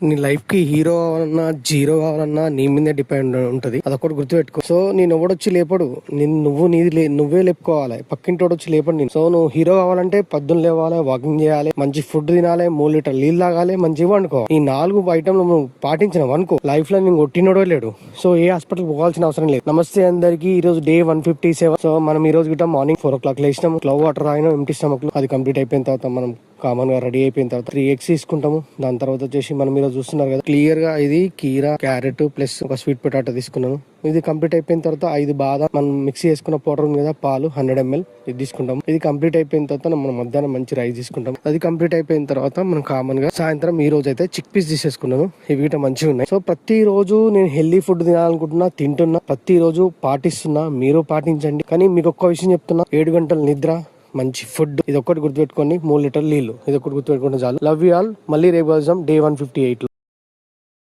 నీ లైఫ్ కి హీరో కావాలన్నా జీరో కావాలన్నా నీ మీదే డిపెండ్ ఉంటది. అదొకటి గుర్తుపెట్టుకో. సో నేను ఎవడొచ్చి లేపడు, నువ్వే లేపుకోవాలి. పక్కింటోడు వచ్చి లేపడు నేను. సో నువ్వు హీరో కావాలంటే పొద్దున్న లేవాలి, వాకింగ్ చేయాలి, మంచి ఫుడ్ తినాలి, 3 లీటర్ నీళ్ళు తాగాలి, మంచిగా వండుకో. ఈ 4 ఐటమ్లు నువ్వు పాటించిన అనుకో, లైఫ్ లో నేను కొట్టినోడో లేడు. సో ఏ హాస్పిటల్ పోవాల్సిన అవసరం లేదు. నమస్తే అందరికి. ఈ రోజు డే 157. సో మనం ఈ రోజు గిట్ట మార్నింగ్ 4 o'clock లేచినాము. క్లవ్ వాటర్ తాగినాం ఎంటీ స్టమక్ లో. అది కంప్లీట్ అయిపోయిన తర్వాత మనం కామన్ గా రెడీ అయిపోయిన తర్వాత 3 eggs తీసుకుంటాము. దాని తర్వాత వచ్చేసి మనం ఈరోజు చూస్తున్నారు కదా క్లియర్ గా ఇది కీరా, క్యారెట్ ప్లస్ ఒక స్వీట్ పొటాటో తీసుకున్నాము. ఇది కంప్లీట్ అయిపోయిన తర్వాత 5 బాదం, మనం మిక్సీ చేసుకున్న పౌడర్ ఉంది కదా, పాలు 100 ml ఇది తీసుకుంటాం. ఇది కంప్లీట్ అయిపోయిన తర్వాత మనం మధ్యాహ్నం మంచి రైస్ తీసుకుంటాం. అది కంప్లీట్ అయిపోయిన తర్వాత మనం కామన్ గా సాయంత్రం ఈ రోజు అయితే చిక్ పీస్ తీసేసుకున్నాను. ఇవి గిట్ట మంచిగా ఉన్నాయి. సో ప్రతి రోజు నేను హెల్దీ ఫుడ్ తినాలనుకుంటున్నా, తింటున్నా, ప్రతి రోజు పాటిస్తున్నా. మీరు పాటించండి. కానీ మీకు ఒక్క విషయం చెప్తున్నా, 7 గంటల నిద్ర, మంచి ఫుడ్, ఇది ఒక్కటి గుర్తుపెట్టుకోండి. 3 లీటర్ నీళ్లు, ఇది ఒక్కటి గుర్తుపెట్టుకుంటే చాలు. Love you all. మళ్ళీ రేపు కలుద్దాం డే 158 లో.